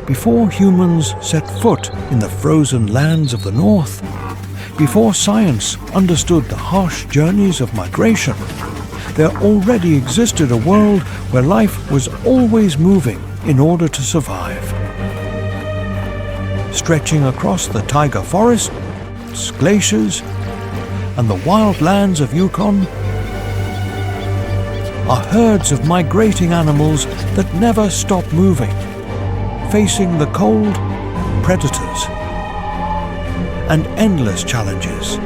Before humans set foot in the frozen lands of the north, before science understood the harsh journeys of migration, there already existed a world where life was always moving in order to survive. Stretching across the taiga forests, glaciers, and the wild lands of Yukon are herds of migrating animals that never stop moving, facing the cold, predators, and endless challenges.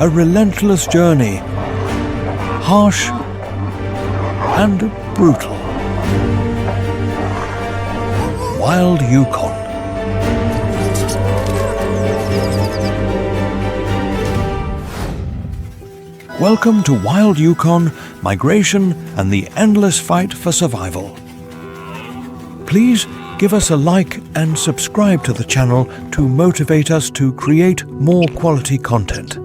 A relentless journey, harsh and brutal. Wild Yukon. Welcome to Wild Yukon, Migration and the Endless Fight for Survival. Please give us a like and subscribe to the channel to motivate us to create more quality content.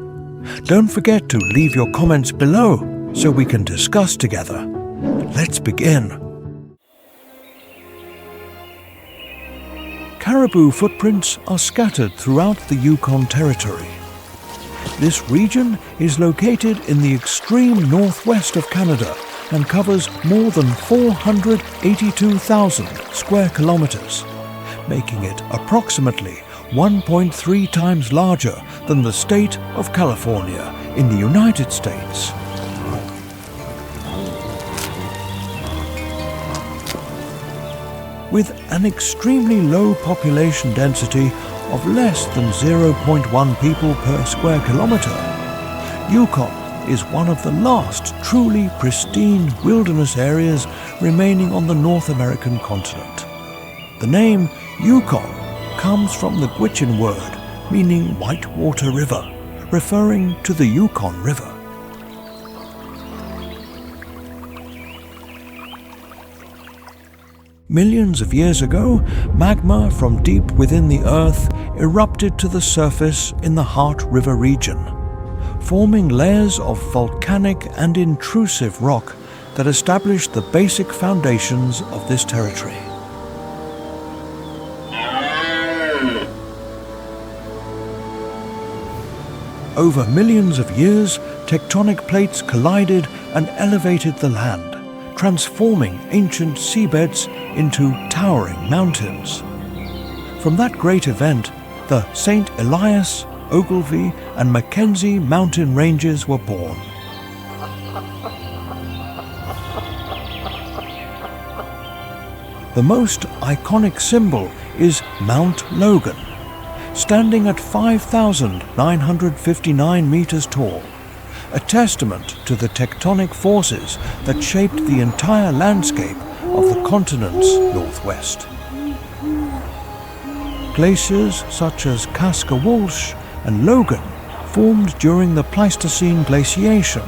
Don't forget to leave your comments below so we can discuss together. Let's begin. Caribou footprints are scattered throughout the Yukon Territory. This region is located in the extreme northwest of Canada and covers more than 482,000 square kilometers, making it approximately 1.3 times larger than the state of California in the United States. With an extremely low population density of less than 0.1 people per square kilometer, Yukon is one of the last truly pristine wilderness areas remaining on the North American continent. The name Yukon comes from the Gwich'in word meaning whitewater river, referring to the Yukon River. Millions of years ago, magma from deep within the earth erupted to the surface in the Heart River region, forming layers of volcanic and intrusive rock that established the basic foundations of this territory. Over millions of years, tectonic plates collided and elevated the land, transforming ancient seabeds into towering mountains. From that great event, the St. Elias, Ogilvie and Mackenzie mountain ranges were born. The most iconic symbol is Mount Logan, standing at 5,959 meters tall, a testament to the tectonic forces that shaped the entire landscape of the continent's northwest. Glaciers such as Kaska-Walsh and Logan formed during the Pleistocene glaciation.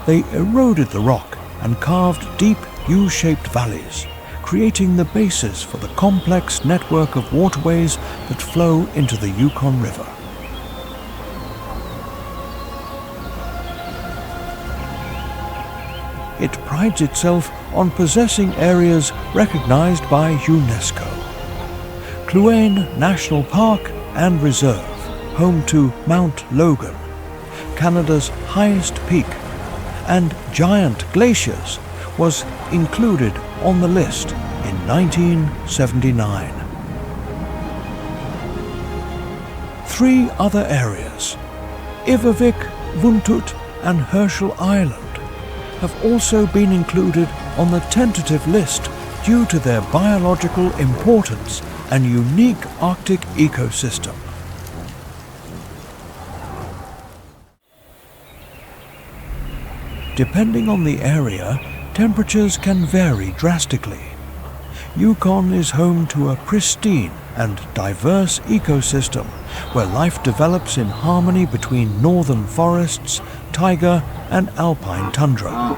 They eroded the rock and carved deep U-shaped valleys, creating the basis for the complex network of waterways that flow into the Yukon River. It prides itself on possessing areas recognized by UNESCO. Kluane National Park and Reserve, home to Mount Logan, Canada's highest peak, and giant glaciers, was included on the list in 1979. Three other areas, Ivavik, Vuntut and Herschel Island, have also been included on the tentative list due to their biological importance and unique Arctic ecosystem. Depending on the area, temperatures can vary drastically. Yukon is home to a pristine and diverse ecosystem where life develops in harmony between northern forests, taiga and alpine tundra.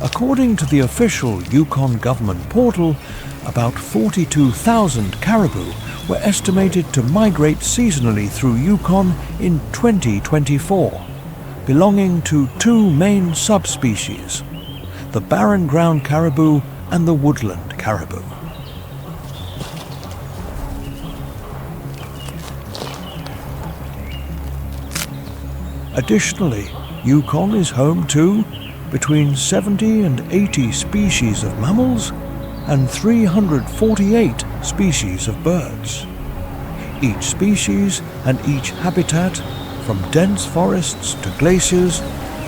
According to the official Yukon government portal, about 42,000 caribou were estimated to migrate seasonally through Yukon in 2024, belonging to two main subspecies, the barren ground caribou and the woodland caribou. Additionally, Yukon is home to between 70 and 80 species of mammals and 348 species of birds. Each species and each habitat, from dense forests to glaciers,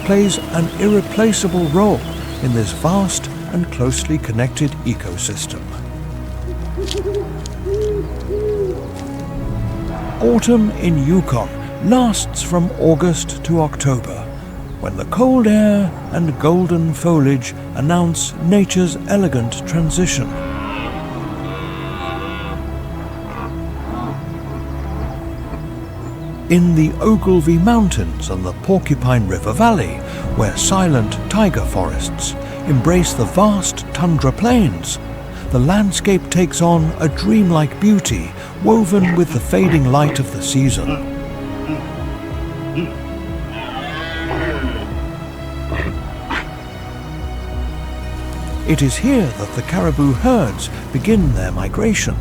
plays an irreplaceable role in this vast and closely connected ecosystem. Autumn in Yukon lasts from August to October, when the cold air and golden foliage announce nature's elegant transition. In the Ogilvy Mountains and the Porcupine River Valley, where silent taiga forests embrace the vast tundra plains, the landscape takes on a dreamlike beauty woven with the fading light of the season. It is here that the caribou herds begin their migration,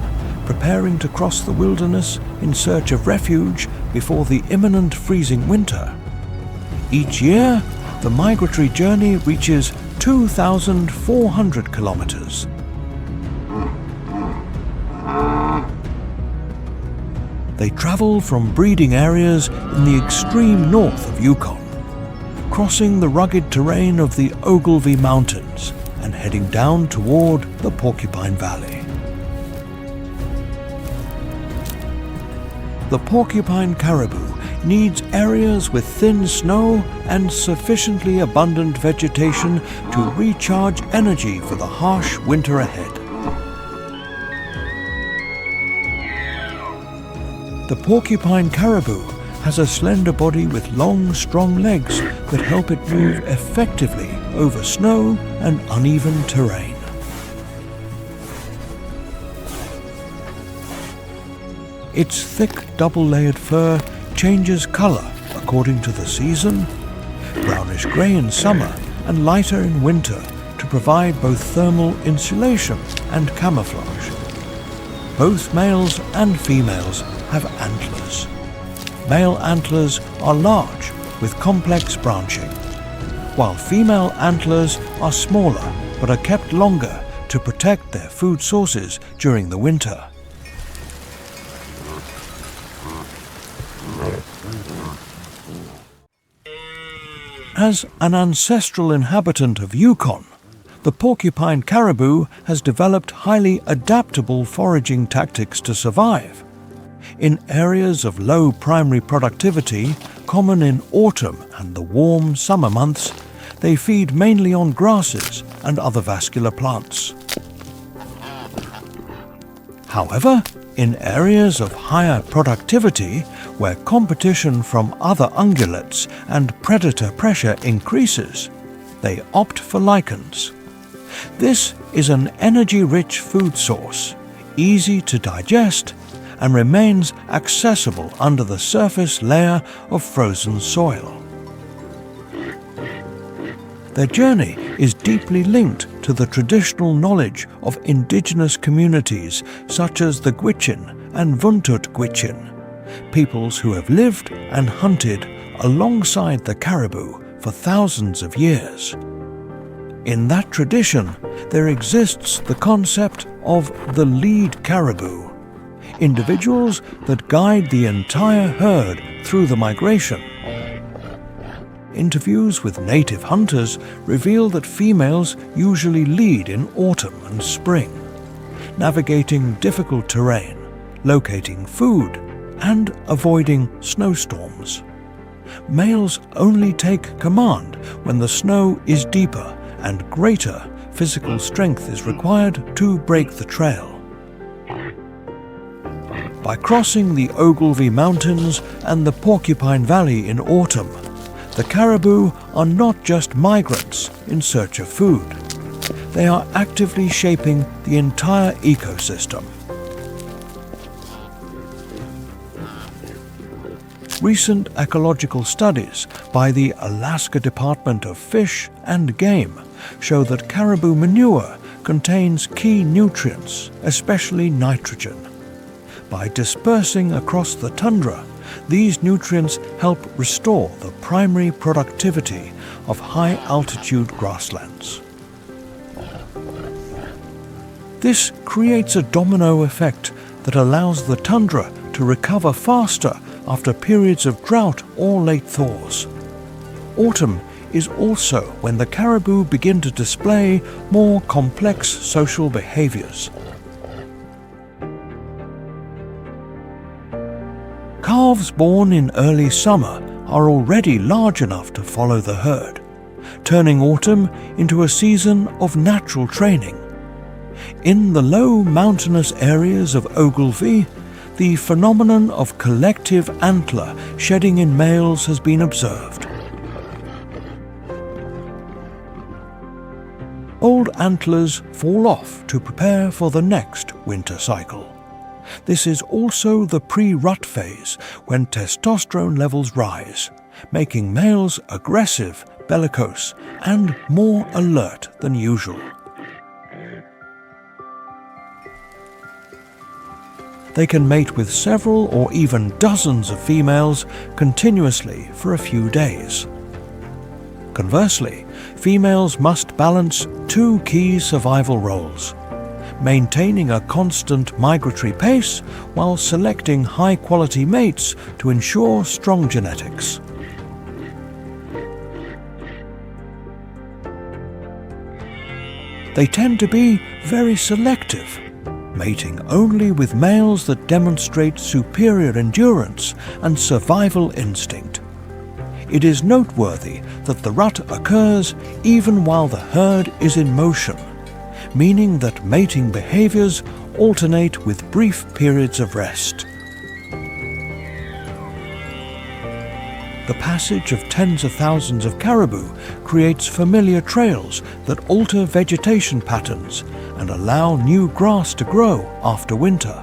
preparing to cross the wilderness in search of refuge before the imminent freezing winter. Each year, the migratory journey reaches 2,400 kilometers. They travel from breeding areas in the extreme north of Yukon, crossing the rugged terrain of the Ogilvy Mountains and heading down toward the Porcupine Valley. The porcupine caribou needs areas with thin snow and sufficiently abundant vegetation to recharge energy for the harsh winter ahead. The porcupine caribou has a slender body with long, strong legs that help it move effectively over snow and uneven terrain. Its thick, double-layered fur changes color according to the season, brownish-grey in summer and lighter in winter, to provide both thermal insulation and camouflage. Both males and females have antlers. Male antlers are large with complex branching, while female antlers are smaller but are kept longer to protect their food sources during the winter. As an ancestral inhabitant of Yukon, the porcupine caribou has developed highly adaptable foraging tactics to survive. In areas of low primary productivity, common in autumn and the warm summer months, they feed mainly on grasses and other vascular plants. However, in areas of higher productivity, where competition from other ungulates and predator pressure increases, they opt for lichens. This is an energy-rich food source, easy to digest, and remains accessible under the surface layer of frozen soil. Their journey is deeply linked to the traditional knowledge of indigenous communities such as the Gwich'in and Vuntut Gwich'in, peoples who have lived and hunted alongside the caribou for thousands of years. In that tradition, there exists the concept of the lead caribou, individuals that guide the entire herd through the migration. Interviews with native hunters reveal that females usually lead in autumn and spring, navigating difficult terrain, locating food, and avoiding snowstorms. Males only take command when the snow is deeper and greater physical strength is required to break the trail. By crossing the Ogilvy Mountains and the Porcupine Valley in autumn, The caribou are not just migrants in search of food. They are actively shaping the entire ecosystem. Recent ecological studies by the Alaska Department of Fish and Game show that caribou manure contains key nutrients, especially nitrogen. By dispersing across the tundra, these nutrients help restore the primary productivity of high-altitude grasslands. This creates a domino effect that allows the tundra to recover faster after periods of drought or late thaws. Autumn is also when the caribou begin to display more complex social behaviors. Calves born in early summer are already large enough to follow the herd, turning autumn into a season of natural training. In the low mountainous areas of Ogilvy, the phenomenon of collective antler shedding in males has been observed. Old antlers fall off to prepare for the next winter cycle. This is also the pre-rut phase when testosterone levels rise, making males aggressive, bellicose, and more alert than usual. They can mate with several or even dozens of females continuously for a few days. Conversely, females must balance two key survival roles: maintaining a constant migratory pace while selecting high-quality mates to ensure strong genetics. They tend to be very selective, mating only with males that demonstrate superior endurance and survival instinct. It is noteworthy that the rut occurs even while the herd is in motion, meaning that mating behaviors alternate with brief periods of rest. The passage of tens of thousands of caribou creates familiar trails that alter vegetation patterns and allow new grass to grow after winter.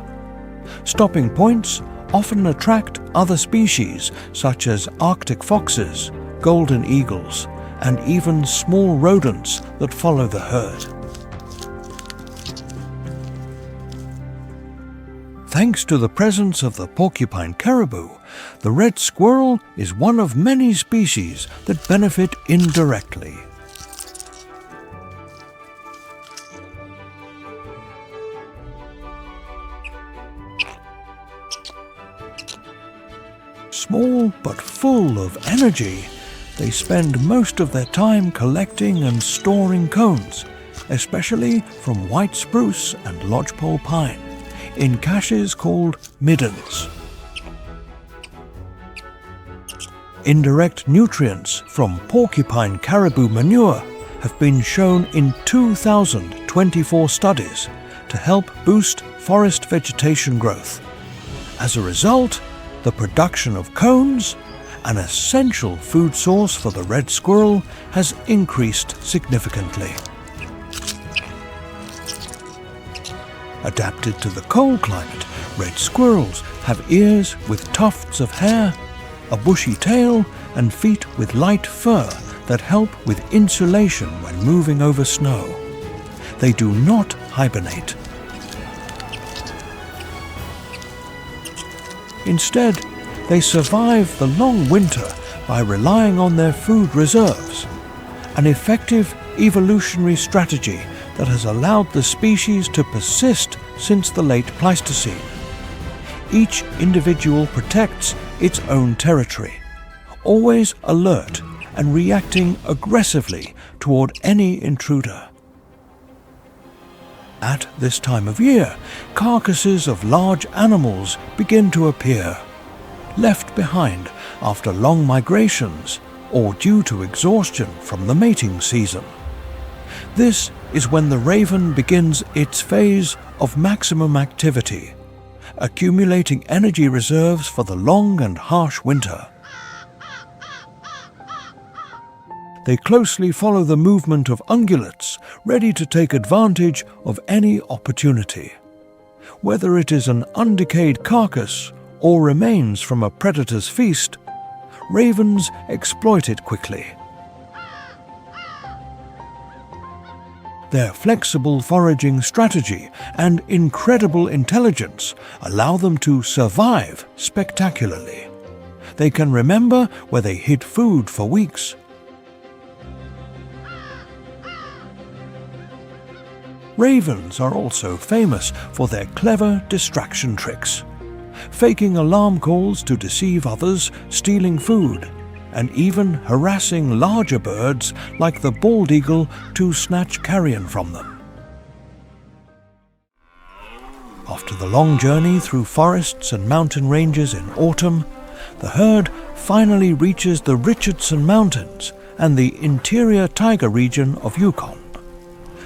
Stopping points often attract other species such as Arctic foxes, golden eagles, and even small rodents that follow the herd. Thanks to the presence of the porcupine caribou, the red squirrel is one of many species that benefit indirectly. Small but full of energy, they spend most of their time collecting and storing cones, especially from white spruce and lodgepole pine, in caches called middens. Indirect nutrients from porcupine caribou manure have been shown in 2,024 studies to help boost forest vegetation growth. As a result, the production of cones, an essential food source for the red squirrel, has increased significantly. Adapted to the cold climate, red squirrels have ears with tufts of hair, a bushy tail, and feet with light fur that help with insulation when moving over snow. They do not hibernate. Instead, they survive the long winter by relying on their food reserves, an effective evolutionary strategy that has allowed the species to persist since the late Pleistocene. Each individual protects its own territory, always alert and reacting aggressively toward any intruder. At this time of year, carcasses of large animals begin to appear, left behind after long migrations or due to exhaustion from the mating season. This is when the raven begins its phase of maximum activity, accumulating energy reserves for the long and harsh winter. They closely follow the movement of ungulates, ready to take advantage of any opportunity. Whether it is an undecayed carcass or remains from a predator's feast, ravens exploit it quickly. Their flexible foraging strategy and incredible intelligence allow them to survive spectacularly. They can remember where they hid food for weeks. Ravens are also famous for their clever distraction tricks, faking alarm calls to deceive others, stealing food, and even harassing larger birds like the bald eagle to snatch carrion from them. After the long journey through forests and mountain ranges in autumn, the herd finally reaches the Richardson Mountains and the interior taiga region of Yukon.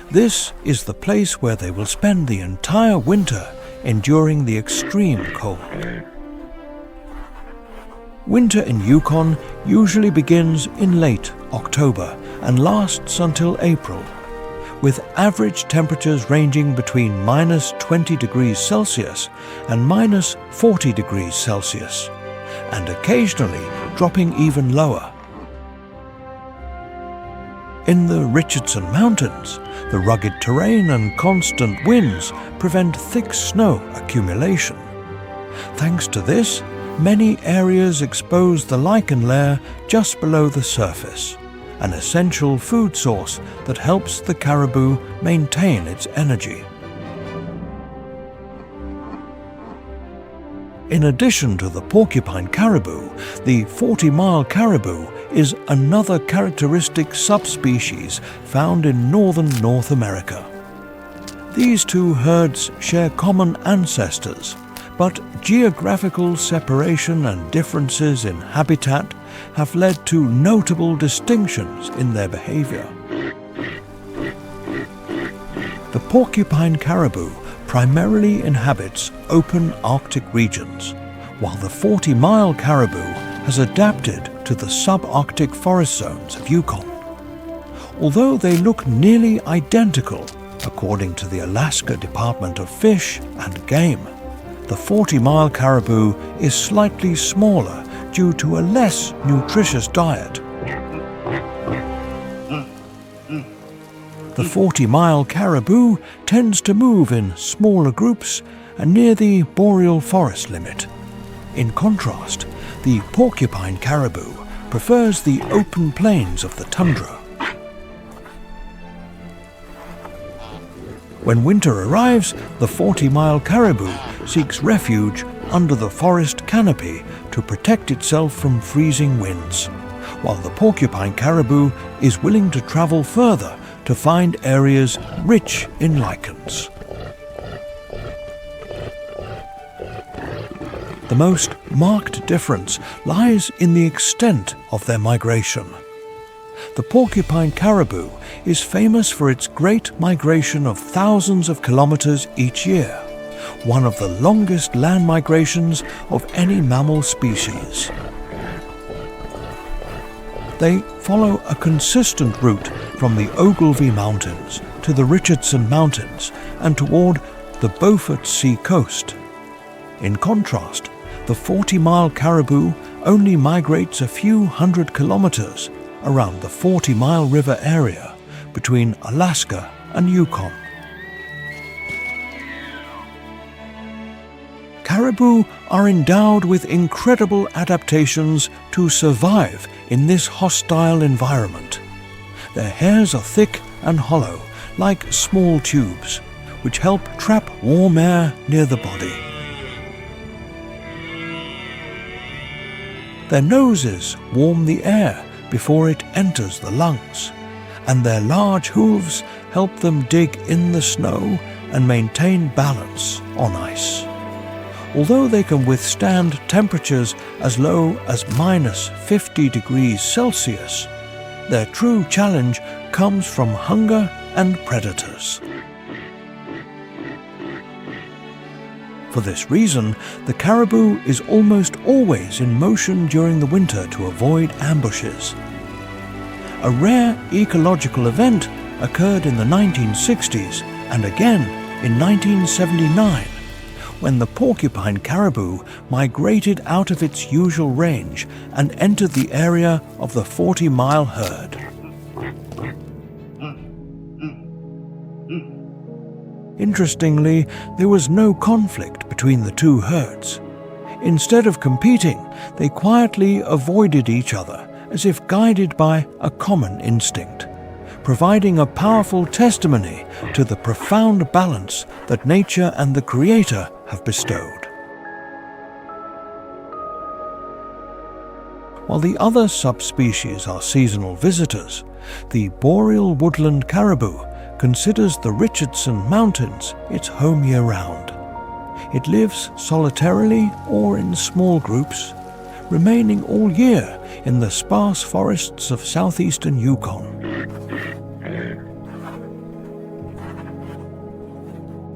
This is the place where they will spend the entire winter enduring the extreme cold. Winter in Yukon usually begins in late October and lasts until April, with average temperatures ranging between -20 degrees Celsius and -40 degrees Celsius, and occasionally dropping even lower. In the Richardson Mountains, the rugged terrain and constant winds prevent thick snow accumulation. Thanks to this, many areas expose the lichen layer just below the surface, an essential food source that helps the caribou maintain its energy. In addition to the porcupine caribou, the 40-mile caribou is another characteristic subspecies found in northern North America. These two herds share common ancestors, but geographical separation and differences in habitat have led to notable distinctions in their behavior. The porcupine caribou primarily inhabits open Arctic regions, while the 40-mile caribou has adapted to the subarctic forest zones of Yukon. Although they look nearly identical, according to the Alaska Department of Fish and Game, the 40-mile caribou is slightly smaller due to a less nutritious diet. The 40-mile caribou tends to move in smaller groups and near the boreal forest limit. In contrast, the porcupine caribou prefers the open plains of the tundra. When winter arrives, the 40-mile caribou seeks refuge under the forest canopy to protect itself from freezing winds, while the porcupine caribou is willing to travel further to find areas rich in lichens. The most marked difference lies in the extent of their migration. The porcupine caribou is famous for its great migration of thousands of kilometers each year, one of the longest land migrations of any mammal species. They follow a consistent route from the Ogilvy Mountains to the Richardson Mountains and toward the Beaufort Sea coast. In contrast, the 40-mile caribou only migrates a few hundred kilometers around the 40-mile river area between Alaska and Yukon. Caribou are endowed with incredible adaptations to survive in this hostile environment. Their hairs are thick and hollow, like small tubes, which help trap warm air near the body. Their noses warm the air before it enters the lungs, and their large hooves help them dig in the snow and maintain balance on ice. Although they can withstand temperatures as low as -50 degrees Celsius, their true challenge comes from hunger and predators. For this reason, the caribou is almost always in motion during the winter to avoid ambushes. A rare ecological event occurred in the 1960s and again in 1979, when the porcupine caribou migrated out of its usual range and entered the area of the 40-mile herd. Interestingly, there was no conflict between the two herds. Instead of competing, they quietly avoided each other as if guided by a common instinct, providing a powerful testimony to the profound balance that nature and the Creator have bestowed. While the other subspecies are seasonal visitors, the boreal woodland caribou considers the Richardson Mountains its home year-round. It lives solitarily or in small groups, remaining all year in the sparse forests of southeastern Yukon.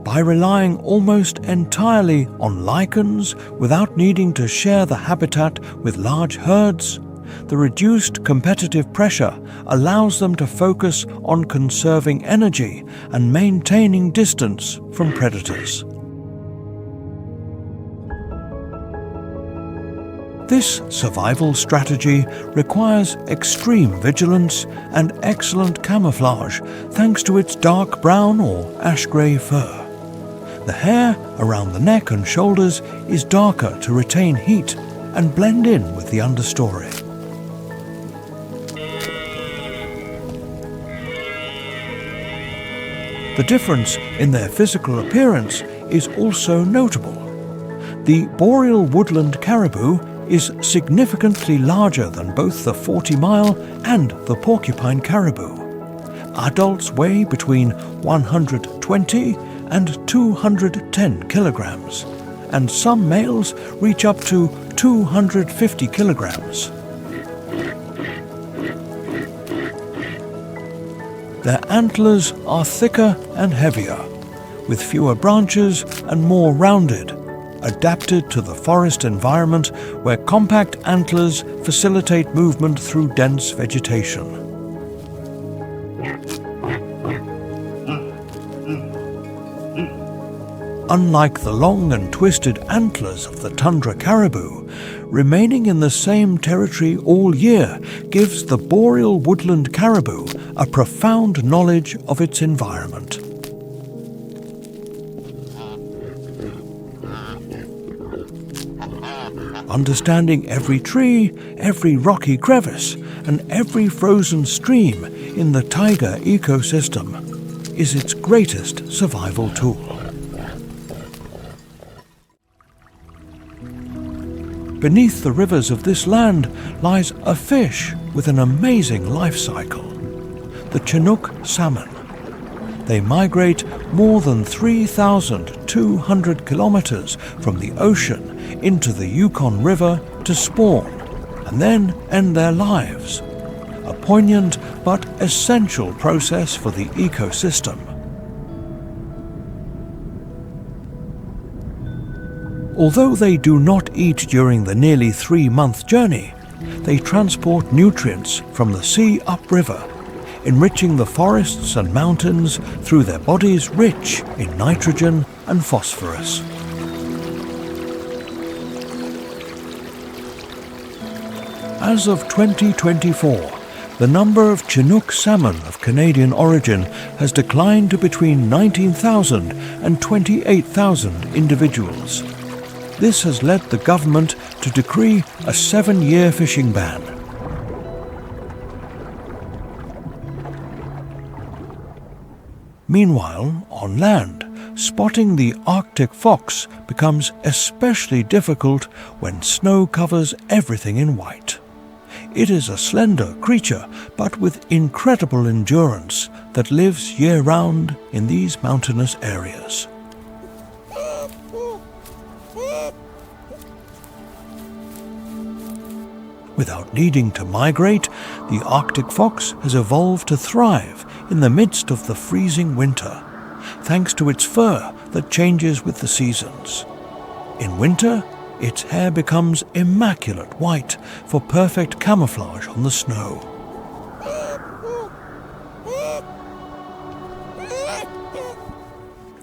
By relying almost entirely on lichens without needing to share the habitat with large herds, the reduced competitive pressure allows them to focus on conserving energy and maintaining distance from predators. This survival strategy requires extreme vigilance and excellent camouflage thanks to its dark brown or ash-grey fur. The hair around the neck and shoulders is darker to retain heat and blend in with the understory. The difference in their physical appearance is also notable. The boreal woodland caribou is significantly larger than both the 40-mile and the porcupine caribou. Adults weigh between 120 and 210 kilograms, and some males reach up to 250 kilograms. Their antlers are thicker and heavier, with fewer branches and more rounded, adapted to the forest environment where compact antlers facilitate movement through dense vegetation. Unlike the long and twisted antlers of the tundra caribou, remaining in the same territory all year gives the boreal woodland caribou a profound knowledge of its environment. Understanding every tree, every rocky crevice, and every frozen stream in the taiga ecosystem is its greatest survival tool. Beneath the rivers of this land lies a fish with an amazing life cycle, the Chinook salmon. They migrate more than 3,200 kilometers from the ocean into the Yukon River to spawn, and then end their lives, a poignant but essential process for the ecosystem. Although they do not eat during the nearly 3-month journey, they transport nutrients from the sea upriver, enriching the forests and mountains through their bodies rich in nitrogen and phosphorus. As of 2024, the number of Chinook salmon of Canadian origin has declined to between 19,000 and 28,000 individuals. This has led the government to decree a 7-year fishing ban. Meanwhile, on land, spotting the Arctic fox becomes especially difficult when snow covers everything in white. It is a slender creature, but with incredible endurance, that lives year-round in these mountainous areas. Without needing to migrate, the Arctic fox has evolved to thrive in the midst of the freezing winter, thanks to its fur that changes with the seasons. In winter, its hair becomes immaculate white for perfect camouflage on the snow.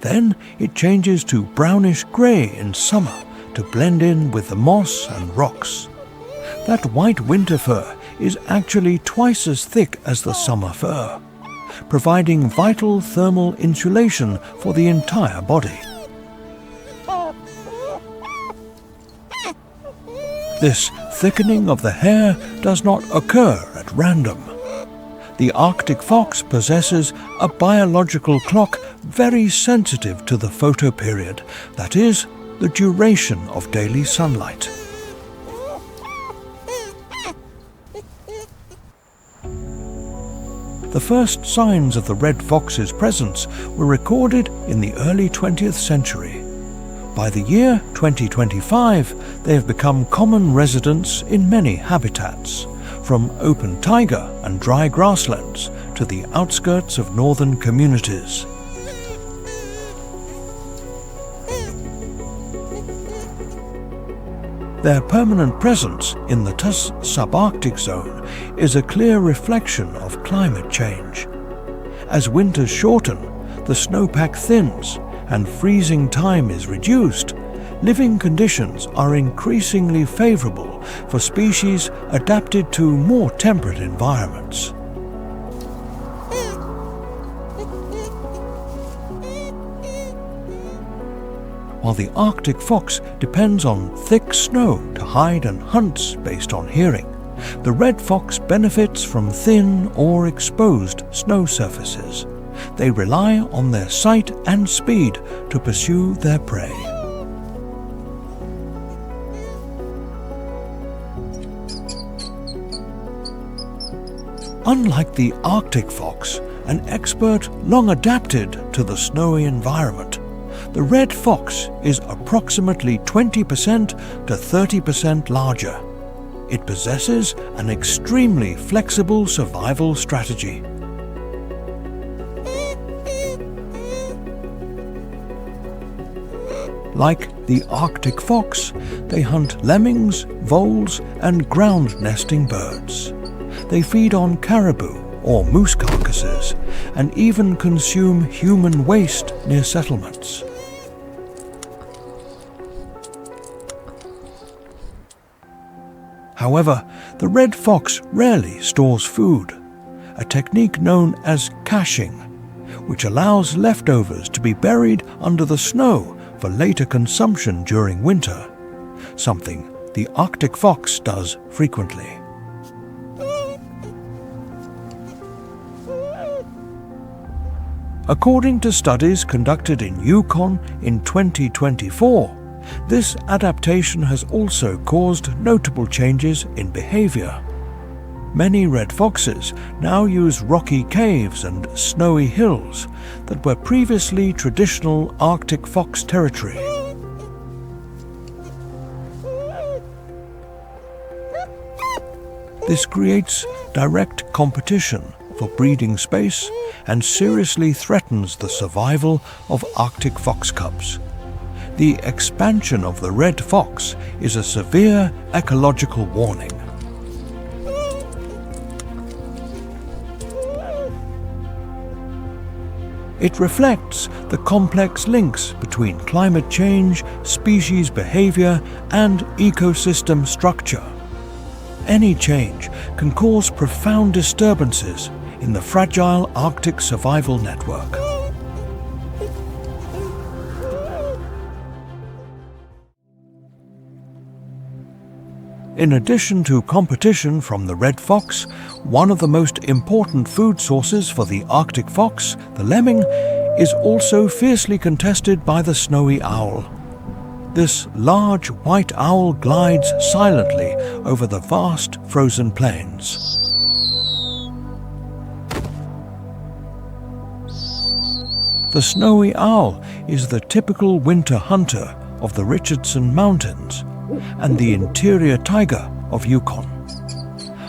Then it changes to brownish-grey in summer to blend in with the moss and rocks. That white winter fur is actually twice as thick as the summer fur, providing vital thermal insulation for the entire body. This thickening of the hair does not occur at random. The Arctic fox possesses a biological clock very sensitive to the photoperiod, that is, the duration of daily sunlight. The first signs of the red fox's presence were recorded in the early 20th century. By the year 2025, they have become common residents in many habitats, from open taiga and dry grasslands to the outskirts of northern communities. Their permanent presence in the subarctic zone is a clear reflection of climate change. As winters shorten, the snowpack thins and freezing time is reduced, living conditions are increasingly favorable for species adapted to more temperate environments. While the Arctic fox depends on thick snow to hide and hunts based on hearing, the red fox benefits from thin or exposed snow surfaces. They rely on their sight and speed to pursue their prey. Unlike the Arctic fox, an expert long adapted to the snowy environment, the red fox is approximately 20% to 30% larger. It possesses an extremely flexible survival strategy. Like the Arctic fox, they hunt lemmings, voles, and ground-nesting birds. They feed on caribou or moose carcasses, and even consume human waste near settlements. However, the red fox rarely stores food, a technique known as caching, which allows leftovers to be buried under the snow for later consumption during winter, something the Arctic fox does frequently. According to studies conducted in Yukon in 2024, this adaptation has also caused notable changes in behavior. Many red foxes now use rocky caves and snowy hills that were previously traditional Arctic fox territory. This creates direct competition for breeding space and seriously threatens the survival of Arctic fox cubs. The expansion of the red fox is a severe ecological warning. It reflects the complex links between climate change, species behavior, and ecosystem structure. Any change can cause profound disturbances in the fragile Arctic survival network. In addition to competition from the red fox, one of the most important food sources for the Arctic fox, the lemming, is also fiercely contested by the snowy owl. This large white owl glides silently over the vast frozen plains. The snowy owl is the typical winter hunter of the Richardson Mountains and the interior taiga of Yukon.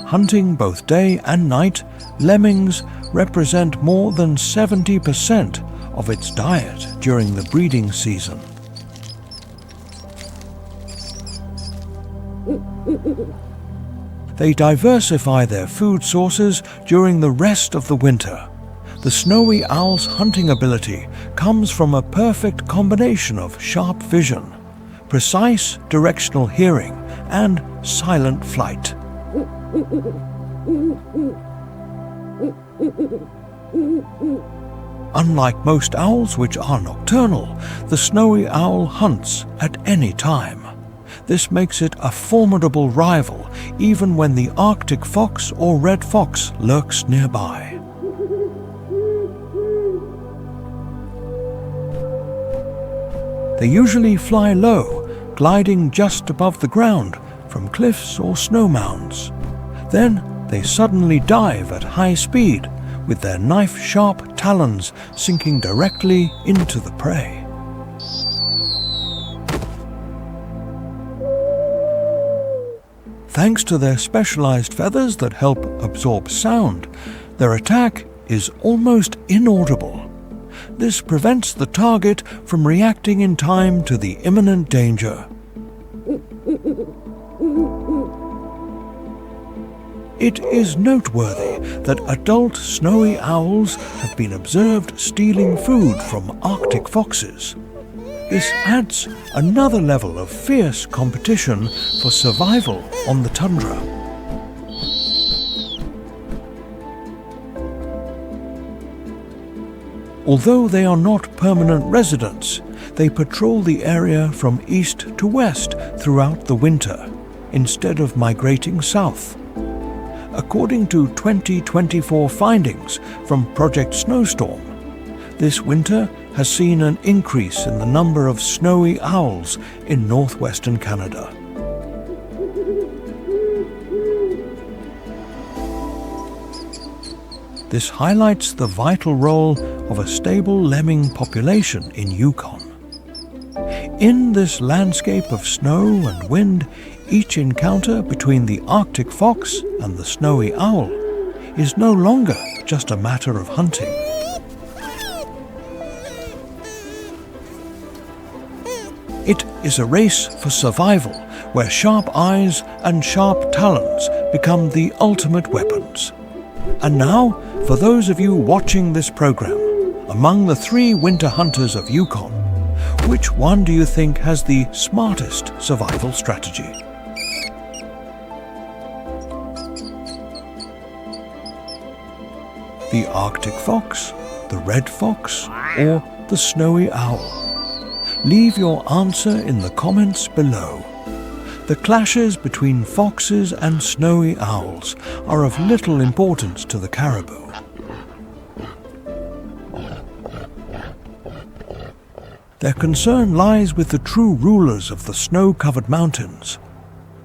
Hunting both day and night, lemmings represent more than 70% of its diet during the breeding season. They diversify their food sources during the rest of the winter, The snowy owl's hunting ability comes from a perfect combination of sharp vision, precise directional hearing, and silent flight. Unlike most owls, which are nocturnal, the snowy owl hunts at any time. This makes it a formidable rival even when the Arctic fox or red fox lurks nearby. They usually fly low, gliding just above the ground from cliffs or snow mounds. Then they suddenly dive at high speed, with their knife-sharp talons sinking directly into the prey. Thanks to their specialized feathers that help absorb sound, their attack is almost inaudible. This prevents the target from reacting in time to the imminent danger. It is noteworthy that adult snowy owls have been observed stealing food from Arctic foxes. This adds another level of fierce competition for survival on the tundra. Although they are not permanent residents, they patrol the area from east to west throughout the winter, instead of migrating south. According to 2024 findings from Project Snowstorm, this winter has seen an increase in the number of snowy owls in northwestern Canada. This highlights the vital role of a stable lemming population in Yukon. In this landscape of snow and wind, each encounter between the Arctic fox and the snowy owl is no longer just a matter of hunting. It is a race for survival, where sharp eyes and sharp talons become the ultimate weapons. And now, for those of you watching this program, among the 3 winter hunters of Yukon, which one do you think has the smartest survival strategy? The Arctic fox, the red fox, or the snowy owl? Leave your answer in the comments below. The clashes between foxes and snowy owls are of little importance to the caribou. Their concern lies with the true rulers of the snow-covered mountains,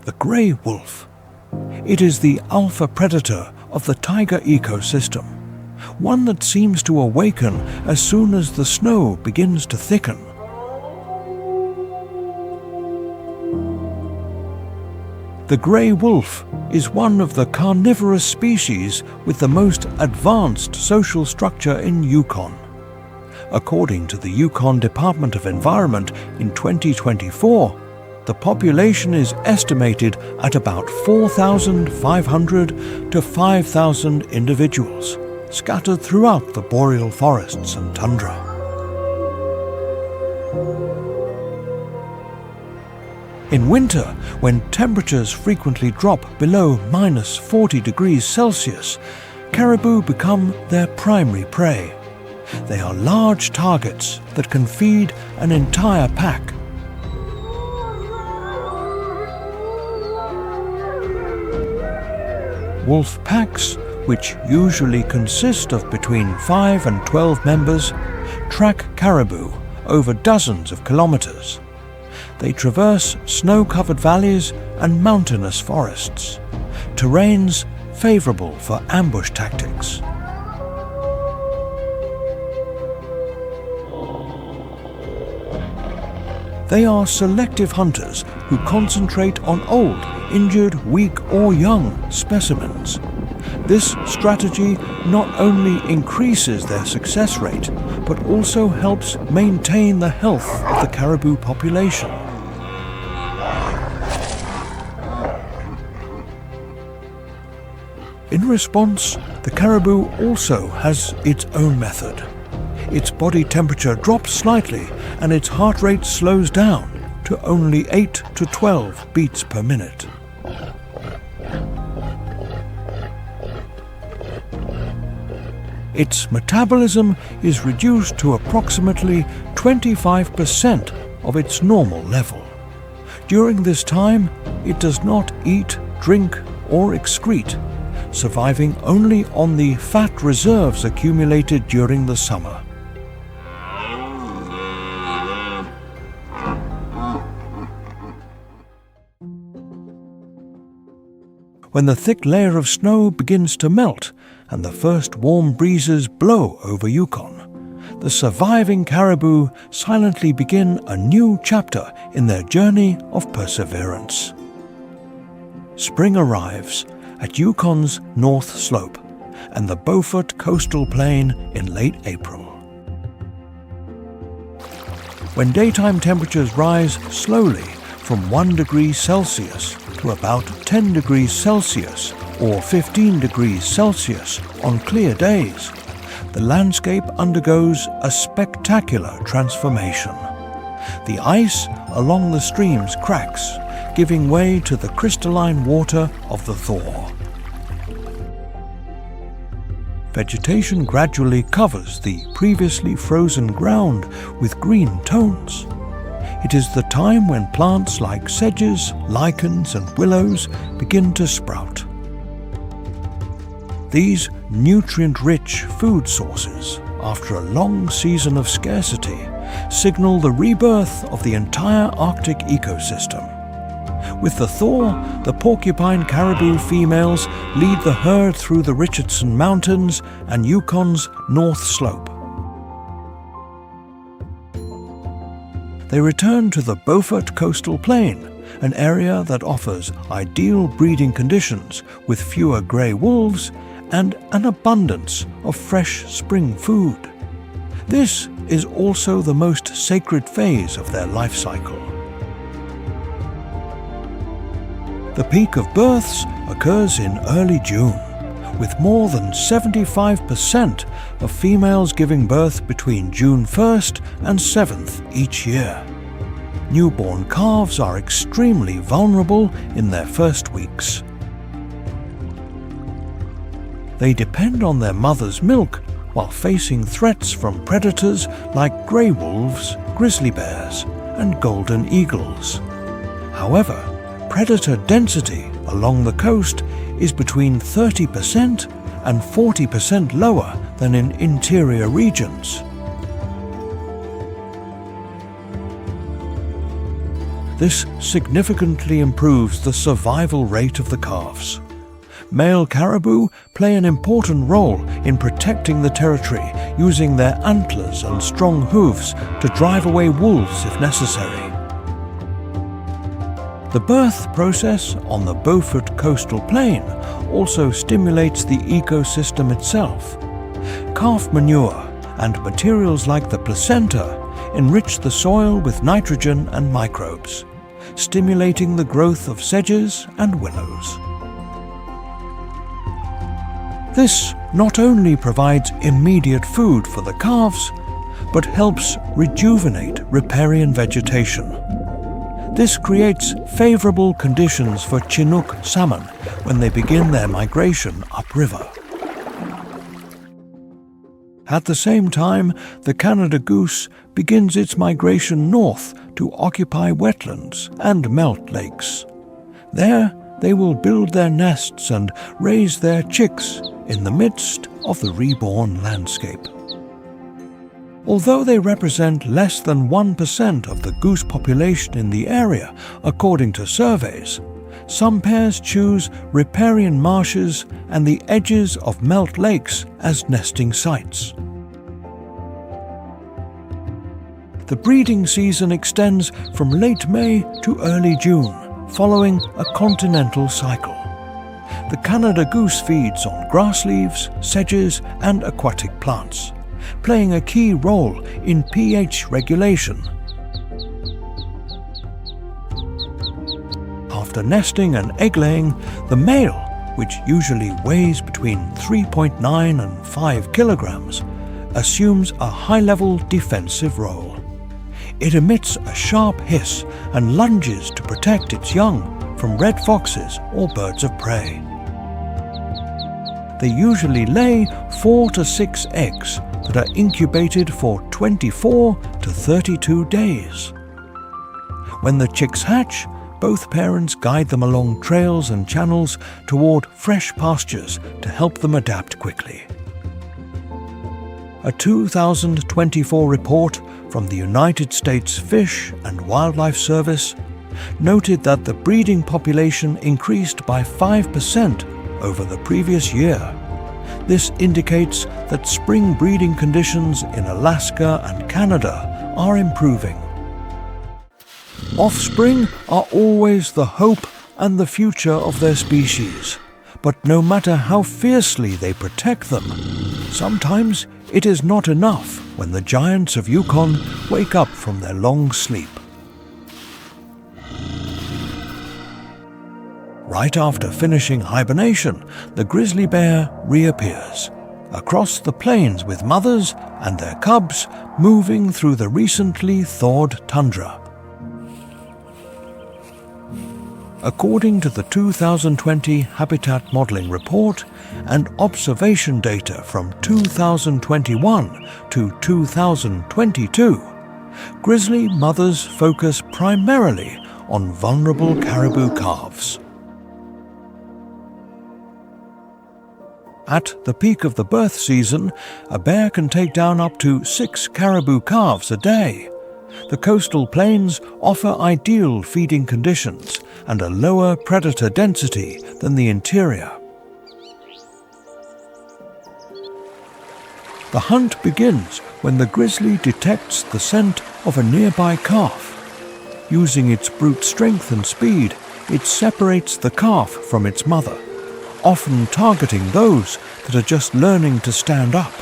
the grey wolf. It is the alpha predator of the taiga ecosystem, one that seems to awaken as soon as the snow begins to thicken. The grey wolf is one of the carnivorous species with the most advanced social structure in Yukon. According to the Yukon Department of Environment in 2024, the population is estimated at about 4,500 to 5,000 individuals, scattered throughout the boreal forests and tundra. In winter, when temperatures frequently drop below -40 degrees Celsius, caribou become their primary prey. They are large targets that can feed an entire pack. Wolf packs, which usually consist of between 5 and 12 members, track caribou over dozens of kilometers. They traverse snow-covered valleys and mountainous forests, terrains favorable for ambush tactics. They are selective hunters who concentrate on old, injured, weak or young specimens. This strategy not only increases their success rate, but also helps maintain the health of the caribou population. In In response, the caribou also has its own method. Its body temperature drops slightly and its heart rate slows down to only 8 to 12 beats per minute. Its metabolism is reduced to approximately 25% of its normal level. During this time, it does not eat, drink, or excrete, surviving only on the fat reserves accumulated during the summer. When the thick layer of snow begins to melt and the first warm breezes blow over Yukon, the surviving caribou silently begin a new chapter in their journey of perseverance. Spring arrives at Yukon's north slope and the Beaufort coastal plain in late April. When daytime temperatures rise slowly from 1 degree Celsius to about 10 degrees Celsius or 15 degrees Celsius on clear days, the landscape undergoes a spectacular transformation. The ice along the streams cracks, giving way to the crystalline water of the thaw. Vegetation gradually covers the previously frozen ground with green tones. It is the time when plants like sedges, lichens, and willows begin to sprout. These nutrient-rich food sources, after a long season of scarcity, signal the rebirth of the entire Arctic ecosystem. With the thaw, the porcupine caribou females lead the herd through the Richardson Mountains and Yukon's north slope. They return to the Beaufort coastal plain, an area that offers ideal breeding conditions with fewer grey wolves and an abundance of fresh spring food. This is also the most sacred phase of their life cycle. The peak of births occurs in early June, with more than 75% of females giving birth between June 1st and 7th each year. Newborn calves are extremely vulnerable in their first weeks. They depend on their mother's milk while facing threats from predators like grey wolves, grizzly bears, and golden eagles. However, predator density along the coast is between 30% and 40% lower than in interior regions. This significantly improves the survival rate of the calves. Male caribou play an important role in protecting the territory, using their antlers and strong hooves to drive away wolves if necessary. The birth process on the Beaufort coastal plain also stimulates the ecosystem itself. Calf manure and materials like the placenta enrich the soil with nitrogen and microbes, stimulating the growth of sedges and willows. This not only provides immediate food for the calves, but helps rejuvenate riparian vegetation. This creates favorable conditions for Chinook salmon when they begin their migration upriver. At the same time, the Canada goose begins its migration north to occupy wetlands and melt lakes. There, they will build their nests and raise their chicks in the midst of the reborn landscape. Although they represent less than 1% of the goose population in the area, according to surveys, some pairs choose riparian marshes and the edges of melt lakes as nesting sites. The breeding season extends from late May to early June, following a continental cycle. The Canada goose feeds on grass leaves, sedges, and aquatic plants, playing a key role in pH regulation. After nesting and egg-laying, the male which usually weighs between 3.9 and 5 kilograms, assumes a high-level defensive role. It emits a sharp hiss and lunges to protect its young from red foxes or birds of prey. They usually lay 4 to 6 eggs that are incubated for 24 to 32 days. When the chicks hatch, both parents guide them along trails and channels toward fresh pastures to help them adapt quickly. A 2024 report from the United States Fish and Wildlife Service noted that the breeding population increased by 5% over the previous year. This indicates that spring breeding conditions in Alaska and Canada are improving. Offspring are always the hope and the future of their species, but no matter how fiercely they protect them, sometimes it is not enough when the giants of Yukon wake up from their long sleep. Right after finishing hibernation, the grizzly bear reappears across the plains with mothers and their cubs moving through the recently thawed tundra. According to the 2020 Habitat Modeling Report and observation data from 2021 to 2022, grizzly mothers focus primarily on vulnerable caribou calves. At the peak of the birth season, a bear can take down up to 6 caribou calves a day. The coastal plains offer ideal feeding conditions and a lower predator density than the interior. The hunt begins when the grizzly detects the scent of a nearby calf. Using its brute strength and speed, it separates the calf from its mother, often targeting those that are just learning to stand up.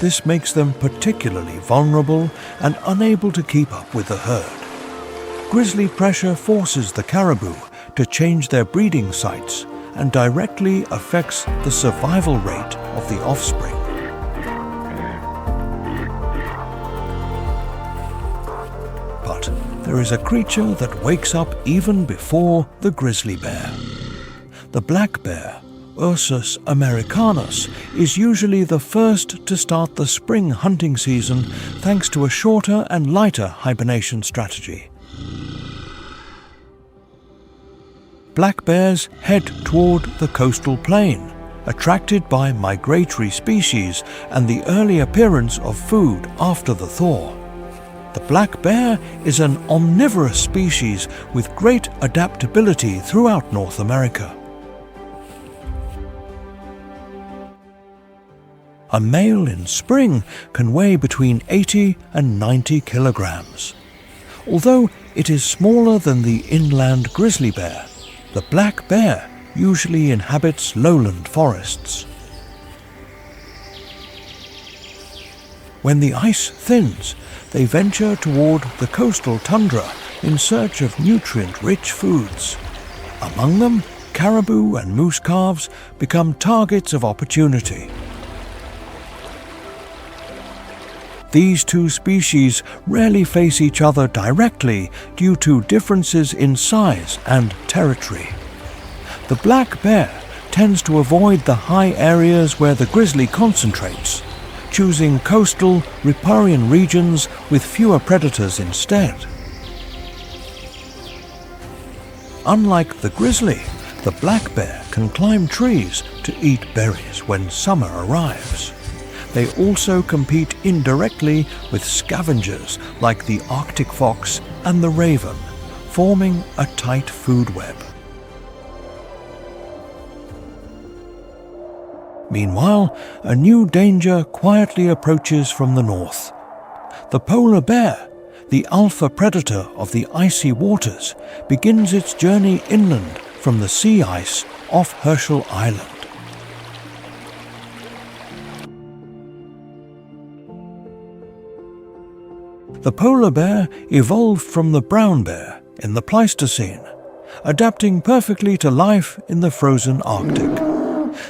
This makes them particularly vulnerable and unable to keep up with the herd. Grizzly pressure forces the caribou to change their breeding sites and directly affects the survival rate of the offspring. But there is a creature that wakes up even before the grizzly bear. The black bear, Ursus americanus, is usually the first to start the spring hunting season thanks to a shorter and lighter hibernation strategy. Black bears head toward the coastal plain, attracted by migratory species and the early appearance of food after the thaw. The black bear is an omnivorous species with great adaptability throughout North America. A male in spring can weigh between 80 and 90 kilograms. Although it is smaller than the inland grizzly bear, the black bear usually inhabits lowland forests. When the ice thins, they venture toward the coastal tundra in search of nutrient-rich foods. Among them, caribou and moose calves become targets of opportunity. These two species rarely face each other directly due to differences in size and territory. The black bear tends to avoid the high areas where the grizzly concentrates, choosing coastal, riparian regions with fewer predators instead. Unlike the grizzly, the black bear can climb trees to eat berries when summer arrives. They also compete indirectly with scavengers like the Arctic fox and the raven, forming a tight food web. Meanwhile, a new danger quietly approaches from the north. The polar bear, the alpha predator of the icy waters, begins its journey inland from the sea ice off Herschel Island. The polar bear evolved from the brown bear, in the Pleistocene, adapting perfectly to life in the frozen Arctic.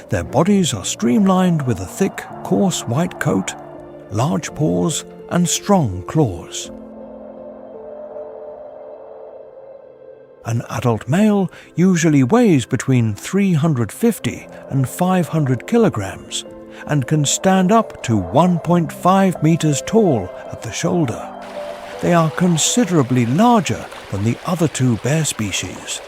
Their bodies are streamlined with a thick, coarse white coat, large paws, and strong claws. An adult male usually weighs between 350 and 500 kilograms and can stand up to 1.5 meters tall at the shoulder. They are considerably larger than the other two bear species.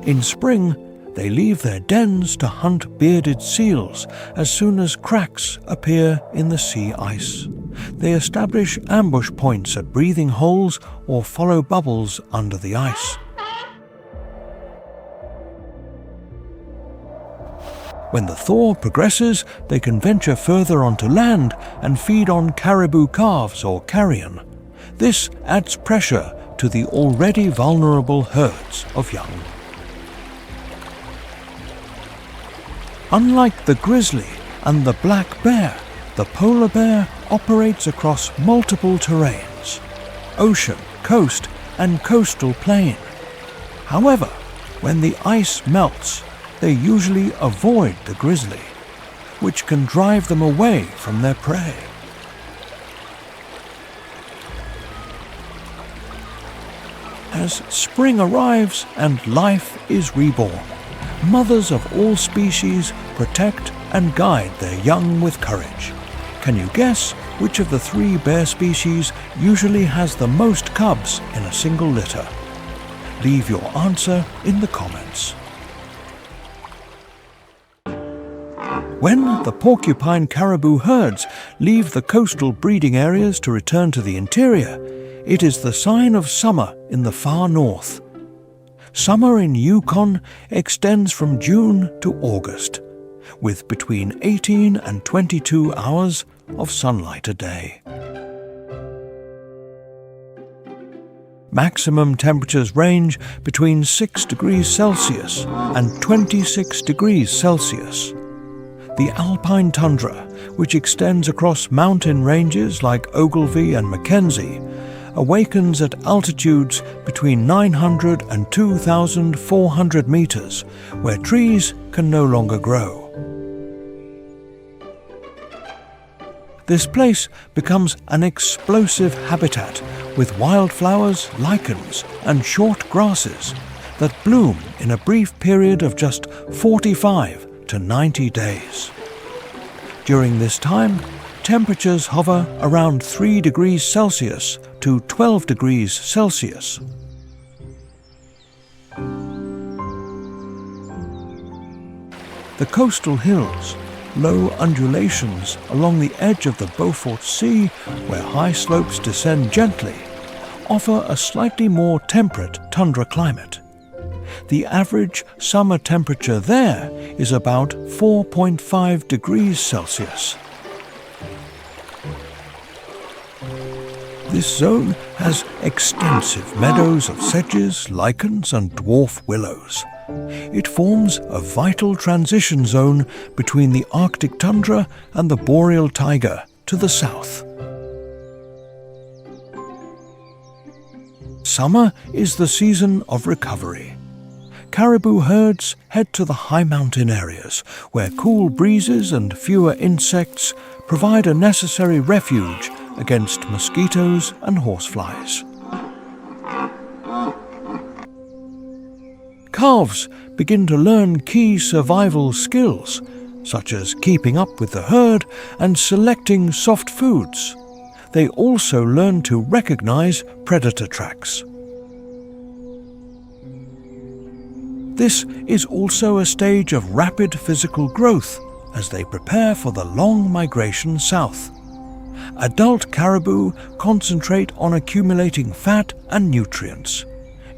In spring, they leave their dens to hunt bearded seals as soon as cracks appear in the sea ice. They establish ambush points at breathing holes or follow bubbles under the ice. When the thaw progresses, they can venture further onto land and feed on caribou calves or carrion. This adds pressure to the already vulnerable herds of young. Unlike the grizzly and the black bear, the polar bear operates across multiple terrains: ocean, coast, and coastal plain. However, when the ice melts, they usually avoid the grizzly, which can drive them away from their prey. As spring arrives and life is reborn, mothers of all species protect and guide their young with courage. Can you guess which of the three bear species usually has the most cubs in a single litter? Leave your answer in the comments. When the porcupine caribou herds leave the coastal breeding areas to return to the interior, it is the sign of summer in the far north. Summer in Yukon extends from June to August, with between 18 and 22 hours of sunlight a day. Maximum temperatures range between 6 degrees Celsius and 26 degrees Celsius. The alpine tundra, which extends across mountain ranges like Ogilvy and Mackenzie, awakens at altitudes between 900 and 2,400 meters, where trees can no longer grow. This place becomes an explosive habitat with wildflowers, lichens, and short grasses that bloom in a brief period of just 45 to 90 days. During this time, temperatures hover around 3 degrees Celsius to 12 degrees Celsius. The coastal hills, low undulations along the edge of the Beaufort Sea, where high slopes descend gently, offer a slightly more temperate tundra climate. The average summer temperature there is about 4.5 degrees Celsius. This zone has extensive meadows of sedges, lichens, and dwarf willows. It forms a vital transition zone between the Arctic tundra and the boreal taiga to the south. Summer is the season of recovery. Caribou herds head to the high mountain areas, where cool breezes and fewer insects provide a necessary refuge against mosquitoes and horseflies. Calves begin to learn key survival skills, such as keeping up with the herd and selecting soft foods. They also learn to recognize predator tracks. This is also a stage of rapid physical growth as they prepare for the long migration south. Adult caribou concentrate on accumulating fat and nutrients,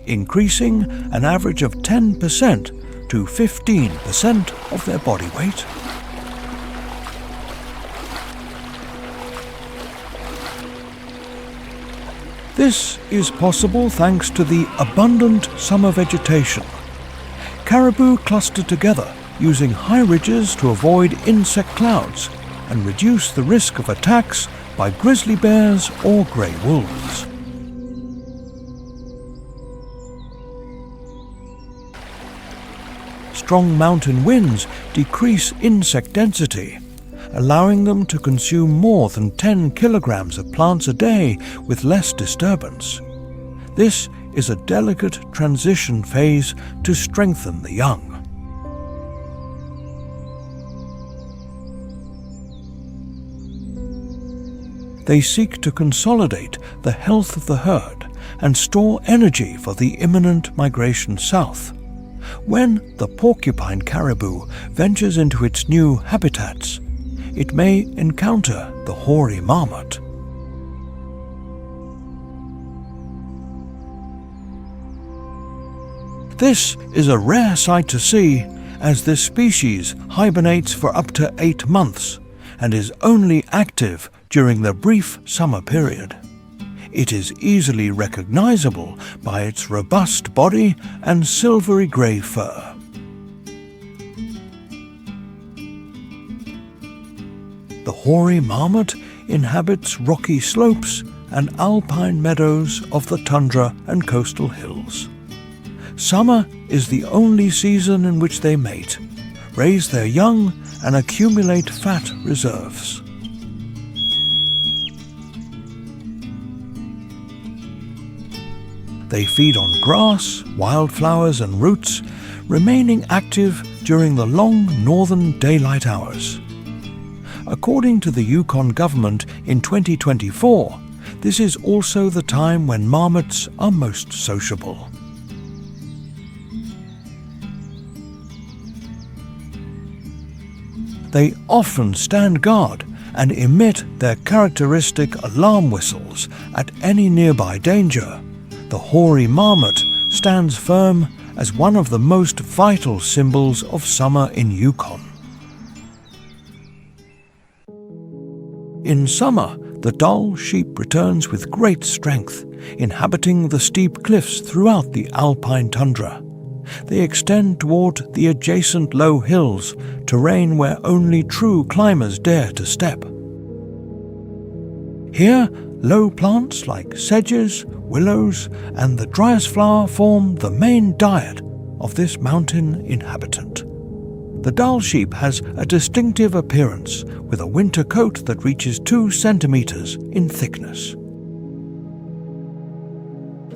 increasing an average of 10% to 15% of their body weight. This is possible thanks to the abundant summer vegetation. Caribou cluster together using high ridges to avoid insect clouds and reduce the risk of attacks by grizzly bears or grey wolves. Strong mountain winds decrease insect density, allowing them to consume more than 10 kilograms of plants a day with less disturbance. This is a delicate transition phase to strengthen the young. They seek to consolidate the health of the herd and store energy for the imminent migration south. When the porcupine caribou ventures into its new habitats, it may encounter the hoary marmot. This is a rare sight to see, as this species hibernates for up to 8 months and is only active during the brief summer period. It is easily recognizable by its robust body and silvery grey fur. The hoary marmot inhabits rocky slopes and alpine meadows of the tundra and coastal hills. Summer is the only season in which they mate, raise their young and accumulate fat reserves. They feed on grass, wildflowers and roots, remaining active during the long northern daylight hours. According to the Yukon government in 2024, this is also the time when marmots are most sociable. They often stand guard and emit their characteristic alarm whistles at any nearby danger. The hoary marmot stands firm as one of the most vital symbols of summer in Yukon. In summer, the Dall sheep returns with great strength, inhabiting the steep cliffs throughout the alpine tundra. They extend toward the adjacent low hills, terrain where only true climbers dare to step. Here, low plants like sedges, willows, and the dryas flower form the main diet of this mountain inhabitant. The Dall sheep has a distinctive appearance, with a winter coat that reaches 2 centimeters in thickness.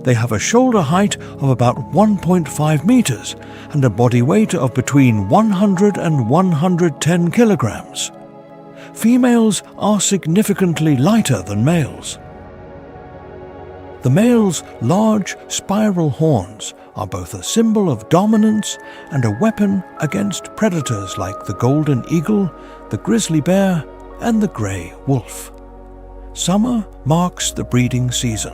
They have a shoulder height of about 1.5 meters and a body weight of between 100 and 110 kilograms. Females are significantly lighter than males. The male's large spiral horns are both a symbol of dominance and a weapon against predators like the golden eagle, the grizzly bear, and the grey wolf. Summer marks the breeding season.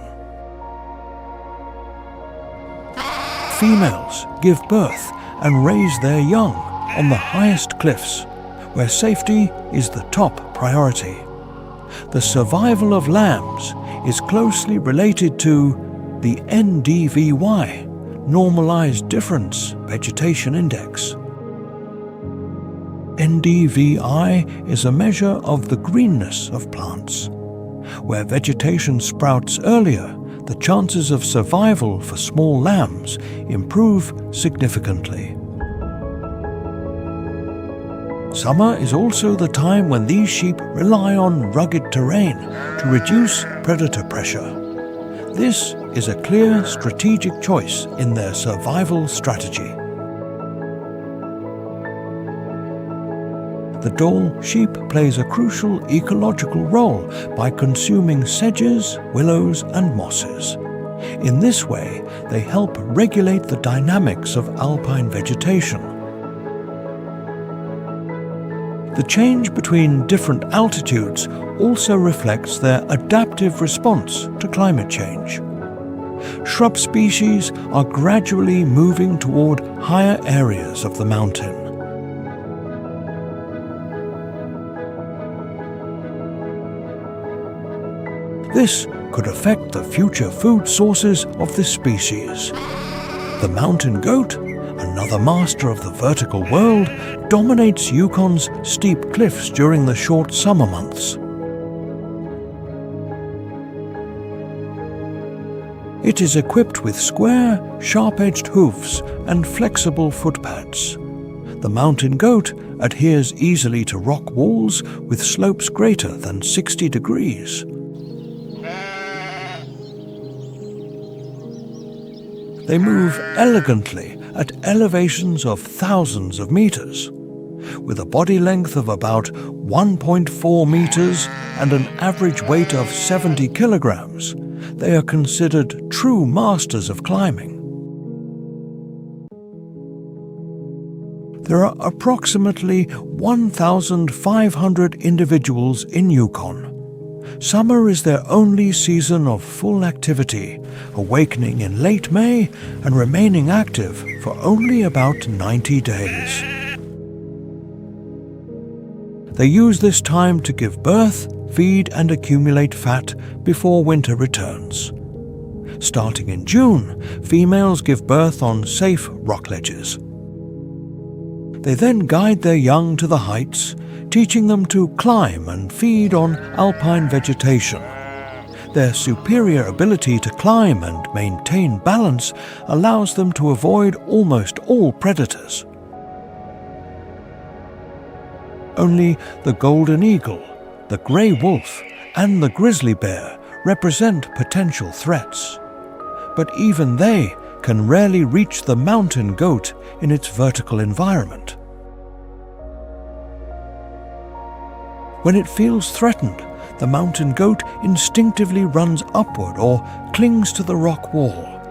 Females give birth and raise their young on the highest cliffs, where safety is the top priority. The survival of lambs is closely related to the NDVY, Normalized Difference Vegetation Index. NDVI is a measure of the greenness of plants. Where vegetation sprouts earlier, the chances of survival for small lambs improve significantly. Summer is also the time when these sheep rely on rugged terrain to reduce predator pressure. This is a clear strategic choice in their survival strategy. The Dall sheep plays a crucial ecological role by consuming sedges, willows, and mosses. In this way, they help regulate the dynamics of alpine vegetation. The change between different altitudes also reflects their adaptive response to climate change. Shrub species are gradually moving toward higher areas of the mountain. This could affect the future food sources of this species. The mountain goat, another master of the vertical world, dominates Yukon's steep cliffs during the short summer months. It is equipped with square, sharp-edged hoofs and flexible footpads. The mountain goat adheres easily to rock walls with slopes greater than 60 degrees. They move elegantly at elevations of thousands of meters. With a body length of about 1.4 meters and an average weight of 70 kilograms, they are considered true masters of climbing. There are approximately 1,500 individuals in Yukon. Summer is their only season of full activity, awakening in late May and remaining active for only about 90 days. They use this time to give birth, feed and accumulate fat before winter returns. Starting in June, females give birth on safe rock ledges. They then guide their young to the heights, teaching them to climb and feed on alpine vegetation. Their superior ability to climb and maintain balance allows them to avoid almost all predators. Only the golden eagle, the grey wolf, and the grizzly bear represent potential threats. But even they can rarely reach the mountain goat in its vertical environment. When it feels threatened, the mountain goat instinctively runs upward or clings to the rock wall.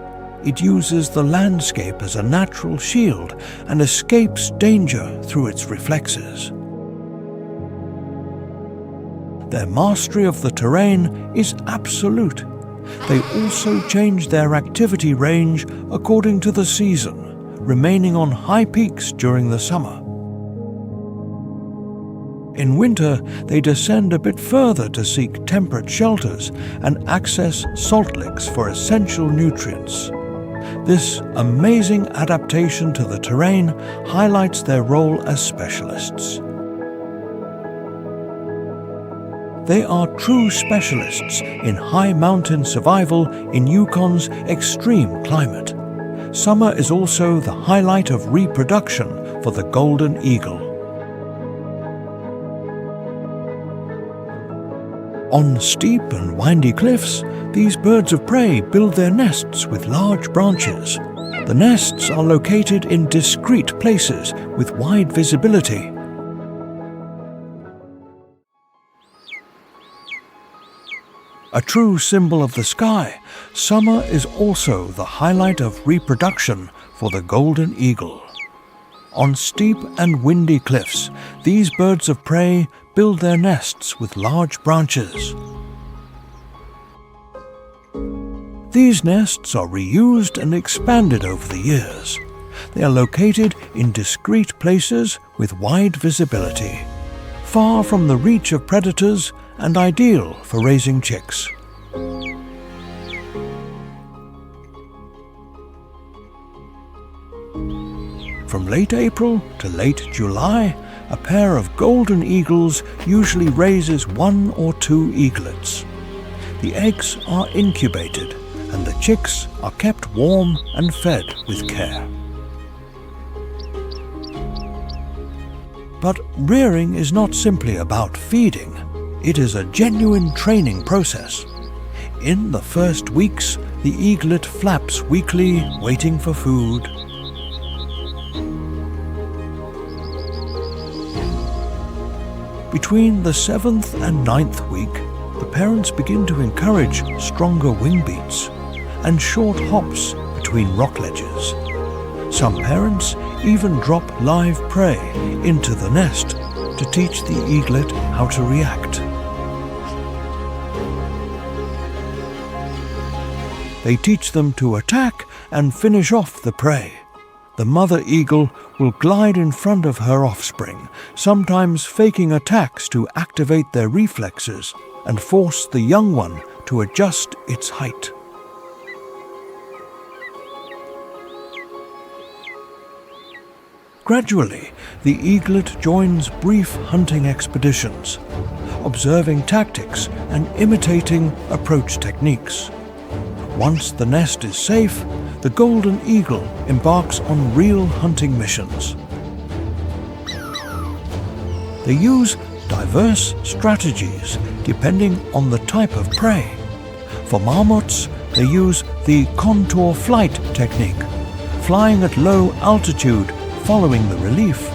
It uses the landscape as a natural shield and escapes danger through its reflexes. Their mastery of the terrain is absolute. They also change their activity range according to the season, remaining on high peaks during the summer. In winter, they descend a bit further to seek temperate shelters and access salt licks for essential nutrients. This amazing adaptation to the terrain highlights their role as specialists. They are true specialists in high mountain survival in Yukon's extreme climate. Summer is also the highlight of reproduction for the golden eagle. On steep and windy cliffs, these birds of prey build their nests with large branches. The nests are located in discreet places with wide visibility. A true symbol of the sky, summer is also the highlight of reproduction for the golden eagle. On steep and windy cliffs, these birds of prey build their nests with large branches. These nests are reused and expanded over the years. They are located in discreet places with wide visibility, far from the reach of predators and ideal for raising chicks. From late April to late July, a pair of golden eagles usually raises 1 or 2 eaglets. The eggs are incubated and the chicks are kept warm and fed with care. But rearing is not simply about feeding. It is a genuine training process. In the first weeks, the eaglet flaps weakly, waiting for food. Between the 7th and 9th week, the parents begin to encourage stronger wing beats and short hops between rock ledges. Some parents even drop live prey into the nest to teach the eaglet how to react. They teach them to attack and finish off the prey. The mother eagle will glide in front of her offspring, sometimes faking attacks to activate their reflexes and force the young one to adjust its height. Gradually, the eaglet joins brief hunting expeditions, observing tactics and imitating approach techniques. Once the nest is safe, the golden eagle embarks on real hunting missions. They use diverse strategies depending on the type of prey. For marmots, they use the contour flight technique, flying at low altitude following the relief.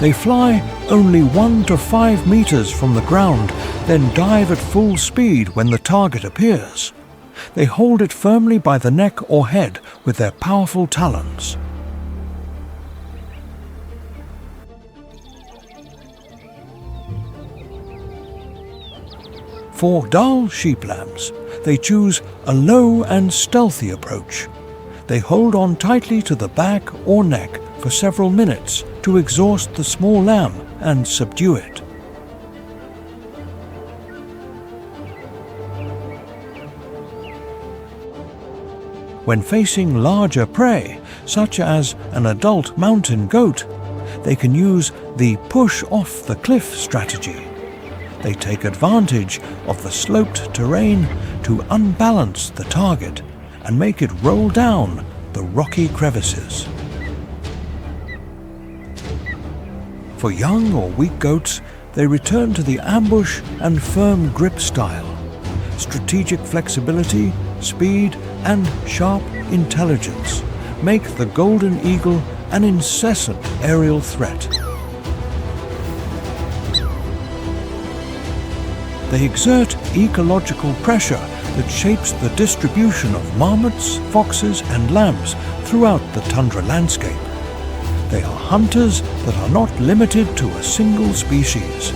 They fly only 1 to 5 meters from the ground, then dive at full speed when the target appears. They hold it firmly by the neck or head with their powerful talons. For dull sheep lambs, they choose a low and stealthy approach. They hold on tightly to the back or neck for several minutes to exhaust the small lamb and subdue it. When facing larger prey, such as an adult mountain goat, they can use the push off the cliff strategy. They take advantage of the sloped terrain to unbalance the target and make it roll down the rocky crevices. For young or weak goats, they return to the ambush and firm grip style. Strategic flexibility, speed, and sharp intelligence make the golden eagle an incessant aerial threat. They exert ecological pressure that shapes the distribution of marmots, foxes, and lambs throughout the tundra landscape. They are hunters that are not limited to a single species.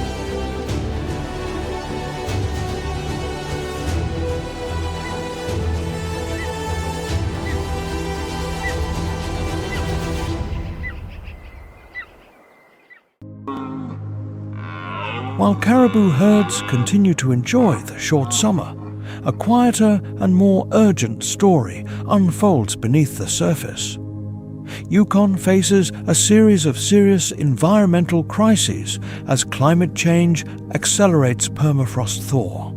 While caribou herds continue to enjoy the short summer, a quieter and more urgent story unfolds beneath the surface. Yukon faces a series of serious environmental crises as climate change accelerates permafrost thaw.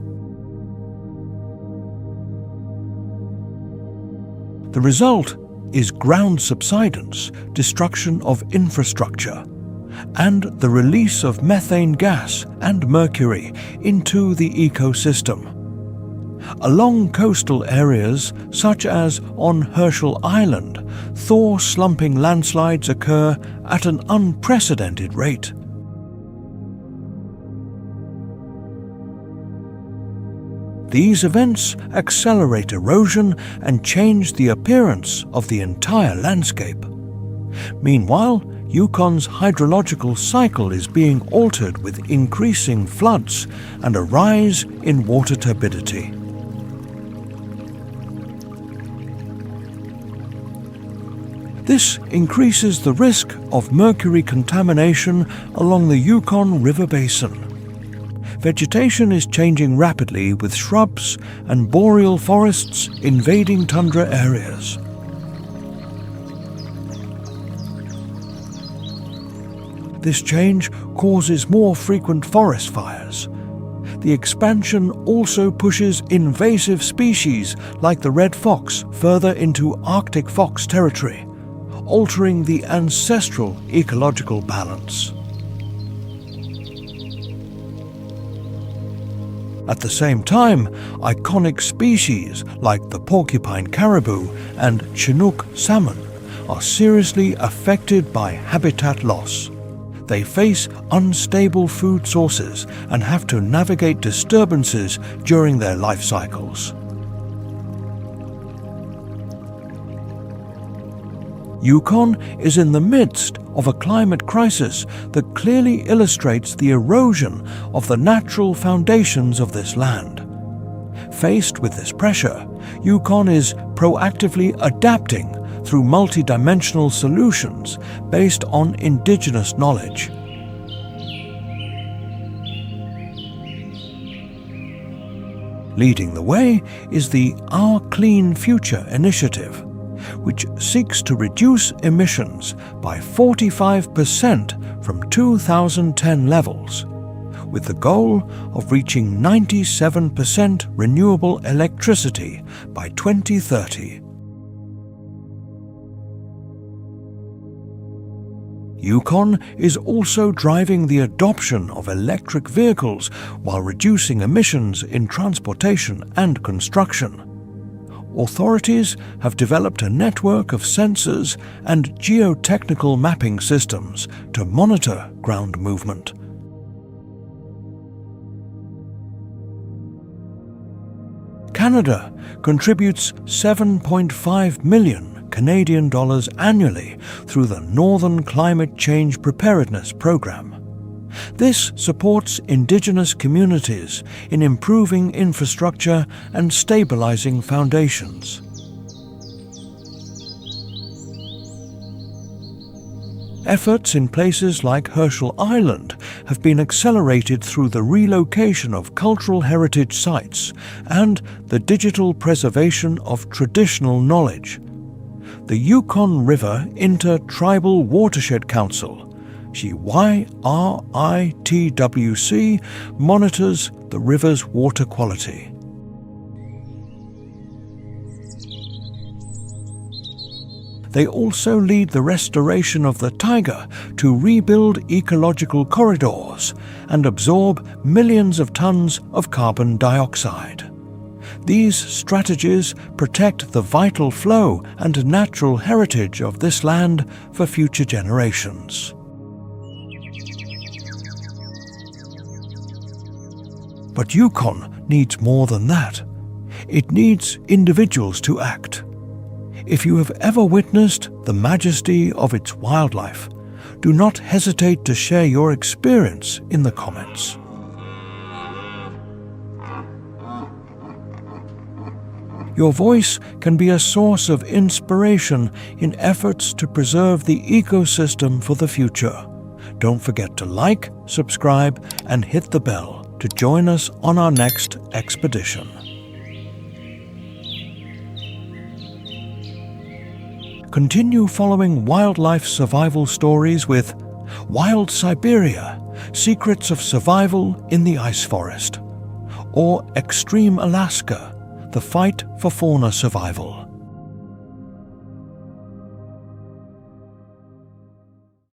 The result is ground subsidence, destruction of infrastructure, and the release of methane gas and mercury into the ecosystem. Along coastal areas, such as on Herschel Island, thaw-slumping landslides occur at an unprecedented rate. These events accelerate erosion and change the appearance of the entire landscape. Meanwhile, Yukon's hydrological cycle is being altered with increasing floods and a rise in water turbidity. This increases the risk of mercury contamination along the Yukon River basin. Vegetation is changing rapidly with shrubs and boreal forests invading tundra areas. This change causes more frequent forest fires. The expansion also pushes invasive species like the red fox further into Arctic fox territory, altering the ancestral ecological balance. At the same time, iconic species like the porcupine caribou and Chinook salmon are seriously affected by habitat loss. They face unstable food sources and have to navigate disturbances during their life cycles. Yukon is in the midst of a climate crisis that clearly illustrates the erosion of the natural foundations of this land. Faced with this pressure, Yukon is proactively adapting through multidimensional solutions based on indigenous knowledge. Leading the way is the Our Clean Future initiative, which seeks to reduce emissions by 45% from 2010 levels, with the goal of reaching 97% renewable electricity by 2030. Yukon is also driving the adoption of electric vehicles while reducing emissions in transportation and construction. Authorities have developed a network of sensors and geotechnical mapping systems to monitor ground movement. Canada contributes $7.5 million Canadian dollars annually through the Northern Climate Change Preparedness Program. This supports Indigenous communities in improving infrastructure and stabilizing foundations. Efforts in places like Herschel Island have been accelerated through the relocation of cultural heritage sites and the digital preservation of traditional knowledge. The Yukon River Inter-Tribal Watershed Council, YRITWC, monitors the river's water quality. They also lead the restoration of the taiga to rebuild ecological corridors and absorb millions of tons of carbon dioxide. These strategies protect the vital flow and natural heritage of this land for future generations. But Yukon needs more than that. It needs individuals to act. If you have ever witnessed the majesty of its wildlife, do not hesitate to share your experience in the comments. Your voice can be a source of inspiration in efforts to preserve the ecosystem for the future. Don't forget to like, subscribe, and hit the bell to join us on our next expedition. Continue following wildlife survival stories with Wild Siberia, Secrets of Survival in the Ice Forest, or Extreme Alaska, The Fight for Fauna Survival.